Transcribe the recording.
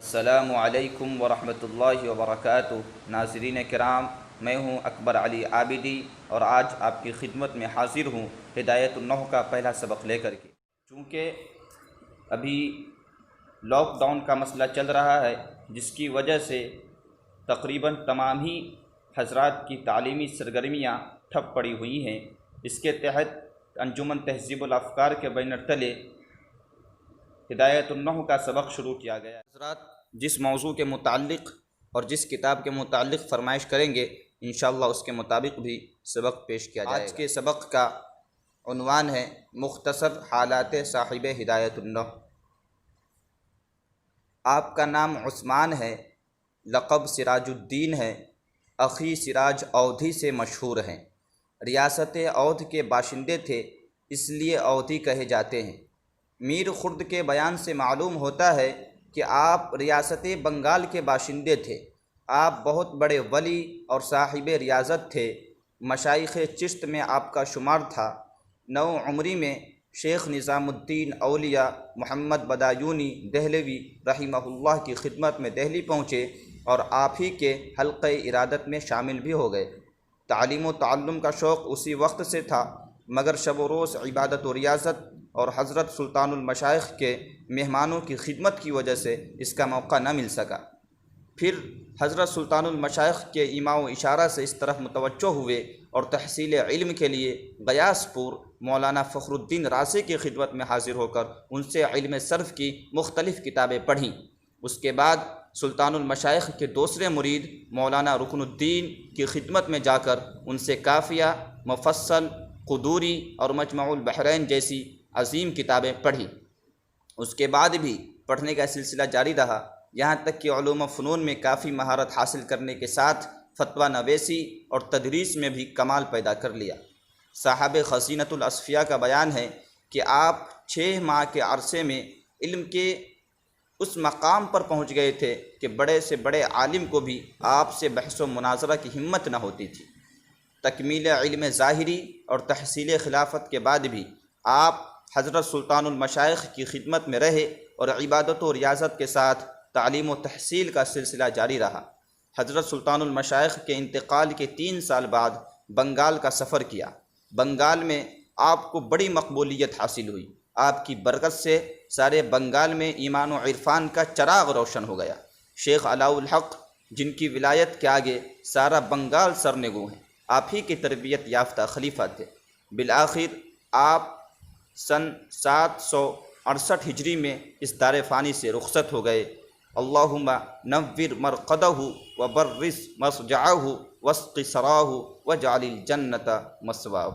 السلام علیکم ورحمۃ اللہ وبرکاتہ۔ ناظرین کرام، میں ہوں اکبر علی عابدی اور آج آپ کی خدمت میں حاضر ہوں ہدایت النحو کا پہلا سبق لے کر کے۔ چونکہ ابھی لاک ڈاؤن کا مسئلہ چل رہا ہے، جس کی وجہ سے تقریباً تمام ہی حضرات کی تعلیمی سرگرمیاں ٹھپ پڑی ہوئی ہیں۔ اس کے تحت انجمن تہذیب الافکار کے بینر تلے ہدایت النحو کا سبق شروع کیا گیا۔ حضرات جس موضوع کے متعلق اور جس کتاب کے متعلق فرمائش کریں گے، انشاءاللہ اس کے مطابق بھی سبق پیش کیا جائے گا۔ آج کے سبق کا عنوان ہے مختصر حالات صاحب ہدایت النحو۔ آپ کا نام عثمان ہے، لقب سراج الدین ہے، اخی سراج اودھی سے مشہور ہیں۔ ریاست اودھ کے باشندے تھے، اس لیے اودھی کہے جاتے ہیں۔ میر خرد کے بیان سے معلوم ہوتا ہے کہ آپ ریاست بنگال کے باشندے تھے۔ آپ بہت بڑے ولی اور صاحب ریاضت تھے۔ مشائخ چشت میں آپ کا شمار تھا۔ نو عمری میں شیخ نظام الدین اولیاء محمد بدایونی دہلوی رحمہ اللہ کی خدمت میں دہلی پہنچے اور آپ ہی کے حلقہ ارادت میں شامل بھی ہو گئے۔ تعلیم و تعلم کا شوق اسی وقت سے تھا، مگر شب و روز عبادت و ریاضت اور حضرت سلطان المشائخ کے مہمانوں کی خدمت کی وجہ سے اس کا موقع نہ مل سکا۔ پھر حضرت سلطان المشائخ کے ایما و اشارہ سے اس طرف متوجہ ہوئے اور تحصیل علم کے لیے غیاث پور مولانا فخر الدین رازی کی خدمت میں حاضر ہو کر ان سے علم صرف کی مختلف کتابیں پڑھیں۔ اس کے بعد سلطان المشائخ کے دوسرے مرید مولانا رکن الدین کی خدمت میں جا کر ان سے کافیہ، مفصل، قدوری اور مجمع البحرین جیسی عظیم کتابیں پڑھی۔ اس کے بعد بھی پڑھنے کا سلسلہ جاری رہا، یہاں تک کہ علوم و فنون میں کافی مہارت حاصل کرنے کے ساتھ فتویٰ نویسی اور تدریس میں بھی کمال پیدا کر لیا۔ صاحب خزینۃ الاصفیاء کا بیان ہے کہ آپ 6 ماہ کے عرصے میں علم کے اس مقام پر پہنچ گئے تھے کہ بڑے سے بڑے عالم کو بھی آپ سے بحث و مناظرہ کی ہمت نہ ہوتی تھی۔ تکمیل علم ظاہری اور تحصیل خلافت کے بعد بھی آپ حضرت سلطان المشائخ کی خدمت میں رہے اور عبادت و ریاضت کے ساتھ تعلیم و تحصیل کا سلسلہ جاری رہا۔ حضرت سلطان المشائخ کے انتقال کے 3 سال بعد بنگال کا سفر کیا۔ بنگال میں آپ کو بڑی مقبولیت حاصل ہوئی۔ آپ کی برکت سے سارے بنگال میں ایمان و عرفان کا چراغ روشن ہو گیا۔ شیخ علاء الحق، جن کی ولایت کے آگے سارا بنگال سرنگوں ہے، آپ ہی کی تربیت یافتہ خلیفہ تھے۔ بالآخر آپ سن 768 ہجری میں اس دار فانی سے رخصت ہو گئے۔ اللہم نور مرقدہ وبرز مسجعہ واسق ثراہ واجعل الجنۃ مثواہ۔